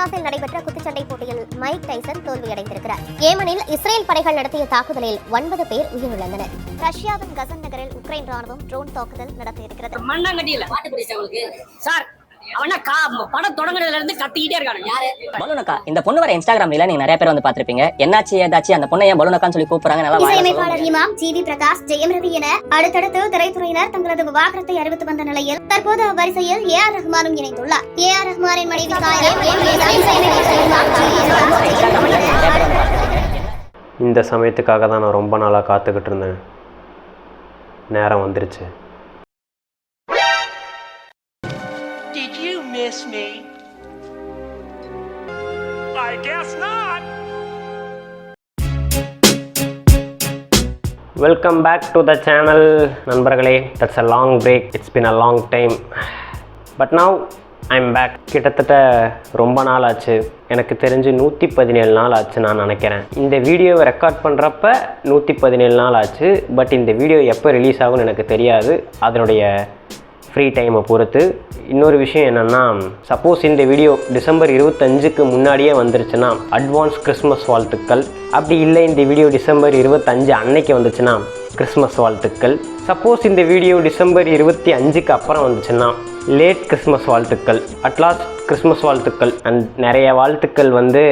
டெக்சாஸில் நடைபெற்ற குத்துச்சண்டை போட்டியில் மைக் டைசன் தோல்வியடைந்திருக்கிறார். ஏமனில் இஸ்ரேல் படைகள் நடத்திய தாக்குதலில் 9 பேர் உயிரிழந்தனர். ரஷ்யாவின் கசன் நகரில் உக்ரைன் ராணுவம் ட்ரோன் தாக்குதல் நடத்தியிருக்கிறது. படம் தொடங்குறதுல இருந்து கத்திக்கிட்டே இருக்காங்க. யாரு பலூனக்கா? இந்த பொண்ணு வர இன்ஸ்டாகிராம்ல நீங்க நிறைய பேர் வந்து பாத்திருப்பீங்க. என்னாச்சு ஏதாச்சு அந்த பொண்ணை ஏன் பலூனக்கான்னு சொல்லி கூப்பிடுறாங்க? நல்லா இசையமைப்பாளர் இமாம், ஜிவி பிரகாஷ், ஜெயம் ரவி என அடுத்தடுத்து திரைத்துறையினர் தங்களது விவாகரத்தை அறிவித்து வந்த நிலையில் தற்போது அவ்வரிசையில் ஏஆர் ரஹ்மானும் இணைந்துள்ளார். ஏஆர் ரஹ்மானின் மனைவி இந்த சமயத்துக்காக தான் நான் ரொம்ப நாளாக காத்துக்கிட்டு இருந்தேன். நேரம் வந்துருச்சு. Did you miss me? I guess not. Welcome back to the channel நண்பர்களே. That's a long break. It's been a long time. But now I'm back. கிட்டத்தட்ட ரொம்ப நாள் ஆச்சு. எனக்கு தெரிஞ்சு 117 நாள் ஆச்சு நான் நினைக்கிறேன். இந்த வீடியோவை ரெக்கார்ட் பண்ணுறப்ப 117 நாள் ஆச்சு. பட் இந்த வீடியோ எப்போ ரிலீஸ் ஆகும்னு எனக்கு தெரியாது, அதனுடைய ஃப்ரீ டைமை பொறுத்து. இன்னொரு விஷயம் என்னென்னா, சப்போஸ் இந்த வீடியோ டிசம்பர் 25க்கு முன்னாடியே வந்துருச்சுன்னா அட்வான்ஸ் கிறிஸ்மஸ் வாழ்த்துக்கள். அப்படி இல்லை இந்த வீடியோ டிசம்பர் 25 அன்னைக்கு வந்துச்சுன்னா கிறிஸ்மஸ் வாழ்த்துக்கள். சப்போஸ் இந்த வீடியோ டிசம்பர் 25க்கு அப்புறம் வந்துச்சுன்னா லேட் கிறிஸ்மஸ் வாழ்த்துக்கள், அட்லாஸ்ட் கிறிஸ்மஸ் வாழ்த்துக்கள். அண்ட் நிறைய வாழ்த்துக்கள் வந்து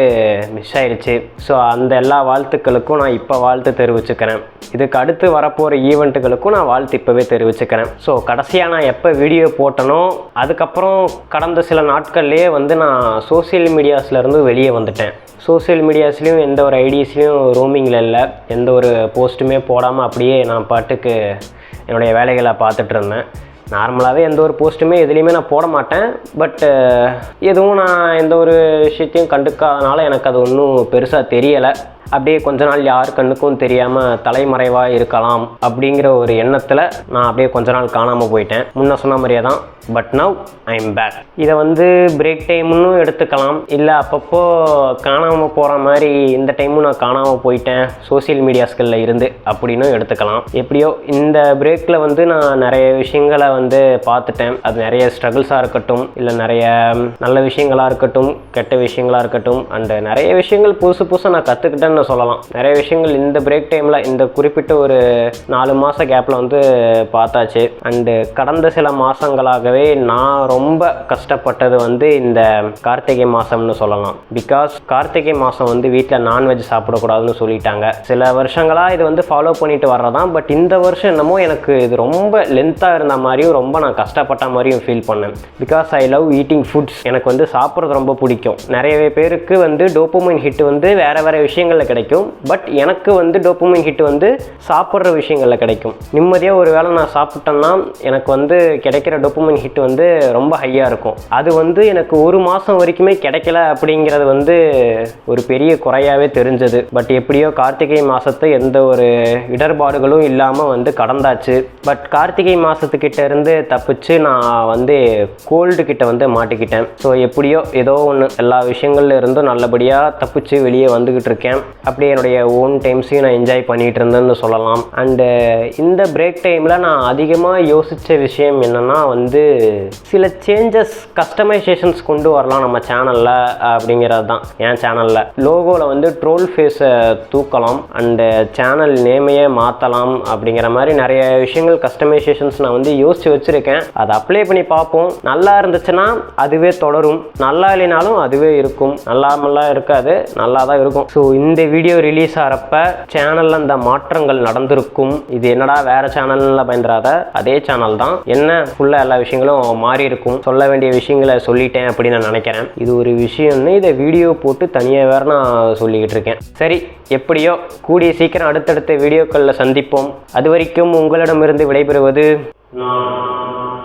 மிஸ் ஆயிடுச்சு. ஸோ அந்த எல்லா வாழ்த்துக்களுக்கும் நான் இப்போ வாழ்த்து தெரிவிச்சுக்கிறேன். இதுக்கு அடுத்து வரப்போகிற ஈவெண்ட்டுகளுக்கும் நான் வாழ்த்து இப்போவே தெரிவிச்சுக்கிறேன். ஸோ கடைசியாக நான் எப்போ வீடியோ போட்டனோ அதுக்கப்புறம் கடந்த சில நாட்கள்லேயே வந்து நான் சோசியல் மீடியாஸ்லேருந்து வெளியே வந்துட்டேன். சோசியல் மீடியாஸ்லேயும் எந்த ஒரு ஐடிஸ்லேயும் ரோமிங்கில் இல்லை. எந்த ஒரு போஸ்ட்டுமே போடாமல் அப்படியே நான் பாட்டுக்கு என்னுடைய வேலைகளை பார்த்துட்டு இருந்தேன். நார்மலாகவே எந்த ஒரு போஸ்ட்டுமே எதுலேயுமே நான் போட மாட்டேன். பட் எதுவும் நான் எந்த ஒரு விஷயத்தையும் கண்டுக்காதனால எனக்கு அது ஒன்றும் பெருசாக தெரியலை. அப்படியே கொஞ்ச நாள் யார் கண்ணுக்கும் தெரியாமல் தலைமறைவாக இருக்கலாம் அப்படிங்கிற ஒரு எண்ணத்தில் நான் அப்படியே கொஞ்ச நாள் காணாமல் போயிட்டேன். முன்ன சொன்ன மாதிரியே தான். But now I am back. இதை வந்து பிரேக் டைம்னு எடுத்துக்கலாம், இல்லை அப்பப்போ காணாமல் போகிற மாதிரி இந்த டைமும் நான் காணாமல் போயிட்டேன் சோசியல் மீடியாஸ்களில் இருந்து அப்படின்னு எடுத்துக்கலாம். எப்படியோ இந்த பிரேக்கில் வந்து நான் நிறைய விஷயங்களை வந்து பார்த்துட்டேன். அது நிறைய ஸ்ட்ரகிள்ஸாக இருக்கட்டும், இல்லை நிறைய நல்ல விஷயங்களாக இருக்கட்டும், கெட்ட விஷயங்களாக இருக்கட்டும், அண்டு நிறைய விஷயங்கள் புதுசு புதுசாக நான் கற்றுக்கிட்டேன்னு சொல்லலாம். நிறைய விஷயங்கள் இந்த பிரேக் டைமில் இந்த குறிப்பிட்ட ஒரு 4 மாத கேப்பில் வந்து பார்த்தாச்சு. அண்டு கடந்த சில மாதங்களாகவே நான் ரொம்ப கஷ்டப்பட்டது வந்து இந்த கார்த்திகை மாதம்னு சொல்லலாம். பிகாஸ் கார்த்திகை மாதம் வந்து வீட்டில் நான்வெஜ் சாப்பிடக்கூடாதுன்னு சொல்லிட்டாங்க. சில வருஷங்களாக இது வந்து ஃபாலோ பண்ணிட்டு வர்றதான். பட் இந்த வருஷம் என்னமோ எனக்கு இது ரொம்ப லென்த்தாக இருந்த மாதிரியும் ரொம்ப நான் கஷ்டப்பட்ட மாதிரியும் ஃபீல் பண்ணேன். Because I love eating foods. எனக்கு வந்து சாப்பிட்றது ரொம்ப பிடிக்கும். நிறைய பேருக்கு வந்து டோபமைன் ஹிட் வந்து வேறு வேறு விஷயங்களில் கிடைக்கும். பட் எனக்கு வந்து டோபமைன் ஹிட் வந்து சாப்பிட்ற விஷயங்களில் கிடைக்கும். நிம்மதியாக ஒரு வேளை நான் சாப்பிட்டேன்னா எனக்கு வந்து கிடைக்கிற டோபமைன் ஹிட் வந்து ரொம்ப ஹையாக இருக்கும். அது வந்து எனக்கு 1 மாதம் வரைக்குமே கிடைக்கல அப்படிங்கிறது வந்து ஒரு பெரிய குறையாகவே தெரிஞ்சது. பட் எப்படியோ கார்த்திகை மாதத்தை எந்த ஒரு இடர்பாடுகளும் இல்லாமல் வந்து கடந்தாச்சு. பட் கார்த்திகை மாதத்துக்கிட்ட இருந்து தப்பிச்சு நான் வந்து கோல்டு கிட்ட வந்து மாட்டிக்கிட்டேன். ஸோ எப்படியோ ஏதோ ஒன்று எல்லா விஷயங்கள்ல இருந்தும் நல்லபடியாக தப்பிச்சு வெளியே வந்துக்கிட்டு இருக்கேன். அப்படியே என்னுடைய ஓன் டைம்ஸையும் நான் என்ஜாய் பண்ணிகிட்டு இருந்தேன்னு சொல்லலாம். அண்டு இந்த பிரேக் டைமில் நான் அதிகமாக யோசித்த விஷயம் என்னென்னா வந்து சில சேஞ்சஸ், கஸ்டமைசேஷன்ஸ் கொண்டு வரலாம் நம்ம சேனலில் அப்படிங்கிறது தான். என் சேனலில் லோகோவில் வந்து ட்ரோல் ஃபேஸை தூக்கலாம், அண்டு சேனல் நேமையே மாற்றலாம் அப்படிங்கிற மாதிரி நிறைய விஷயங்கள் கஸ்டமைசேஷன்ஸ் நான் வந்து யோசித்து வச்சுருக்கேன். அதை அப்ளை பண்ணி பார்ப்போம். நல்லா இருந்துச்சுன்னா அதுவே தொடரும், நல்லா இல்லைனாலும் அதுவே இருக்கும். நல்லாமெல்லாம் இருக்காது, நல்லா தான் இருக்கும். ஸோ இந்த வீடியோ ரிலீஸ் ஆகிறப்ப சேனலில் அந்த மாற்றங்கள் நடந்திருக்கும். இது என்னடா வேறு சேனலில் பயந்துடாத, அதே சேனல் தான். என்ன ஃபுல்லாக எல்லா விஷயங்களும் மாறி இருக்கும். சொல்ல வேண்டிய விஷயங்களை சொல்லிட்டேன் அப்படின்னு நான் நினைக்கிறேன். இது ஒரு விஷயம்னு இதை வீடியோ போட்டு தனியாக வேறு நான் சொல்லிக்கிட்டு இருக்கேன். சரி, எப்படியோ கூடிய சீக்கிரம் அடுத்தடுத்த வீடியோக்களில் சந்திப்போம். அது வரைக்கும் உங்களிடமிருந்து விடைபெறுவது நான்.